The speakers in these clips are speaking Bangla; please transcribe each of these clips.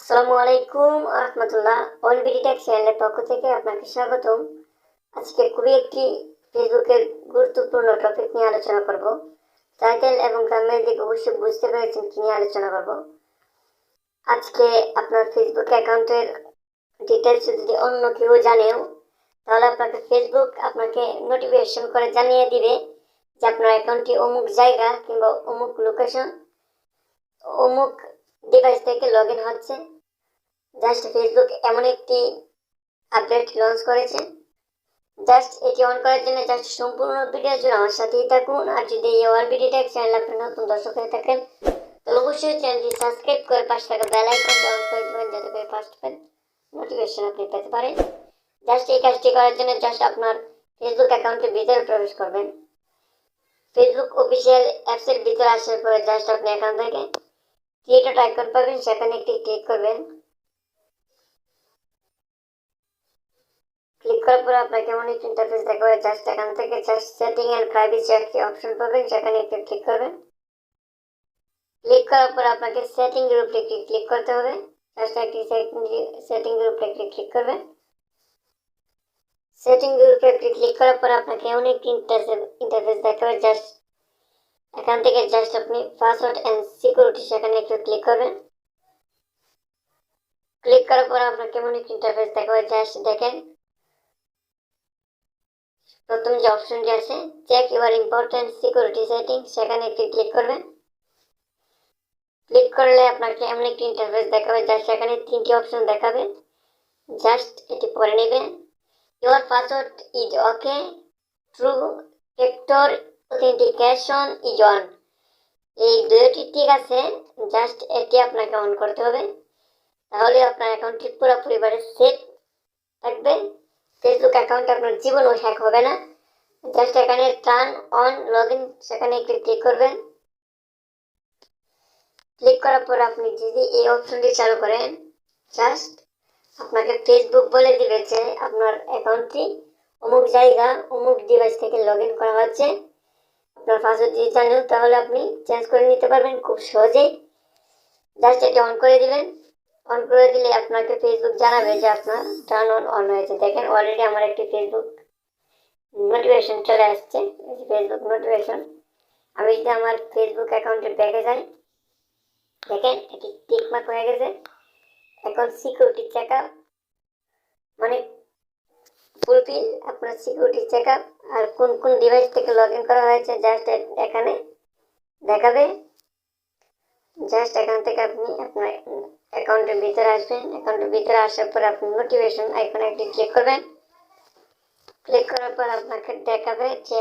আসসালামু আলাইকুম রহমতুল্লাহ। ওয়ার্ল্ডবডটেক চ্যানেলের পক্ষ থেকে আপনাকে স্বাগতম। আজকে খুবই একটি ফেসবুকের গুরুত্বপূর্ণ টপিক নিয়ে আলোচনা করব। টাইটেল এবং থাম্বনেল দেখে অবশ্যই বুঝতে পেরেছেন কি নিয়ে আলোচনা করব। আজকে আপনার ফেসবুক অ্যাকাউন্টের ডিটেলস যদি অন্য কেউ জানেও, তাহলে আপনাকে ফেসবুক আপনাকে নোটিফিকেশন করে জানিয়ে দিবে যে আপনার অ্যাকাউন্টটি অমুক জায়গা কিংবা অমুক লোকেশন অমুক ডিভাইস থেকে লগ ইন হচ্ছে। জাস্ট ফেসবুক এমন একটি আপডেট লঞ্চ করেছে, জাস্ট এটি অন করার জন্য জাস্ট সম্পূর্ণ ভিডিও জুড়ে আমার সাথেই থাকুন। আর যদি এই ওয়ার্ল্ডবডটেক চ্যানেল আপনি নতুন দর্শক হয়ে থাকেন তাহলে অবশ্যই চ্যানেলটি সাবস্ক্রাইব করে পাশে থাকা বেল আইকনটি অন করে দেবেন, যাতে করে ফার্স্ট নোটিফিকেশন আপনি পেতে পারেন। জাস্ট এই কাজটি করার জন্য জাস্ট আপনার ফেসবুক অ্যাকাউন্টের ভিতরে প্রবেশ করবেন। ফেসবুক অফিসিয়াল অ্যাপসের ভিতরে আসার পরে জাস্ট আপনি এখান থেকে ক্রিয়েট আইকন পাবেন, সেখানে একটি ক্লিক করবেন। ক্লিক করার পর আপনাকে এমন একটি ইন্টারফেস দেখাবে। জাস্ট এখান থেকে জাস্ট সেটিং এন্ড প্রাইভেসি একটি অপশন পাবেন, সেখানে একটু ক্লিক করবেন। ক্লিক করার পর আপনাকে সেটিং এর উপরে ক্লিক করতে হবে। জাস্ট একটি সেটিং এর উপরে ক্লিক করবেন। সেটিং এর উপরে ক্লিক করার পর আপনাকে এমন একটি ইন্টারফেস দেখাবে। জাস্ট এখান থেকে জাস্ট আপনি পাসওয়ার্ড এন্ড সিকিউরিটি সেখানে একটু ক্লিক করবেন। ক্লিক করার পর আপনাকে এমন একটি ইন্টারফেস দেখাবে। জাস্ট দেখেন প্রথম যে অপশনটি আছে check your important security setting, সেখানে একটি ক্লিক করবেন। ক্লিক করলে আপনাকে এমন একটি ইন্টারফেস দেখাবে। জাস্ট সেখানে তিনটি অপশন দেখাবে, জাস্ট এটি পড়ে নেবেন। Your password is okay, true factor authentication is on. এই দুইটি ঠিক আছে, জাস্ট এটি আপনাকে অন করতে হবে। তাহলে আপনার অ্যাকাউন্টটি পুরোপুরিভাবে সেফ থাকবে। ফেসবুক অ্যাকাউন্ট আপনার জীবনও হ্যাক হবে না। জাস্ট এখানে টার্ন অন লগ ইন সেখানে একটু ক্লিক করবেন। ক্লিক করার পর আপনি যদি এই অপশনটি চালু করেন, জাস্ট আপনাকে ফেসবুক বলে দিবে যে আপনার অ্যাকাউন্টটি অমুক জায়গা অমুক ডিভাইস থেকে লগ ইন করা হচ্ছে। আপনার পাসওয়ার্ড যদি জানেন তাহলে আপনি চেঞ্জ করে নিতে পারবেন খুব সহজেই। জাস্ট এটা অন করে দিবেন। অন করে দিলে আপনাকে ফেসবুক জানাবে যে আপনার টার্ন অন হয়েছে। দেখেন অলরেডি আমার একটি ফেসবুক নোটিফিকেশন চলে আসছে, ফেসবুক নোটিফিকেশন। আমি যদি আমার ফেসবুক অ্যাকাউন্টে ব্যাকে যাই, দেখেন এটি টিকমার্ক হয়ে গেছে। এখন সিকিউরিটি চেক আপ মানে ফুলফিল আপনার সিকিউরিটি চেক আপ আর কোন কোন ডিভাইস থেকে লগ ইন করা হয়েছে জাস্ট এখানে দেখাবে। জাস্ট এখান থেকে আপনি আপনার অ্যাকাউন্টের ভিতরে আসবেন। অ্যাকাউন্টের ভিতরে আসার পর আপনি নোটিফিকেশন আইকনে একটি ক্লিক করবেন। ক্লিক করার পর আপনাকে দেখাবে যে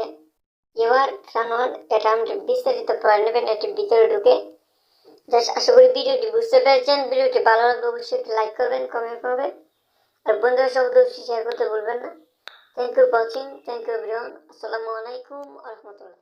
ইউর টার্ন অন। এটা আপনি বিস্তারিত পড়ে নেবেন এটির ভিতরে ঢুকে। জাস্ট আশা করি ভিডিওটি বুঝতে পেরেছেন। ভিডিওটি ভালো লাগলে অবশ্যই লাইক করবেন, কমেন্ট করবেন আর বন্ধুদের সাথে শেয়ার করতে ভুলবেন না। Thank you for watching. Thank you everyone. আসসালামু আলাইকুম রহমতুল্লাহ।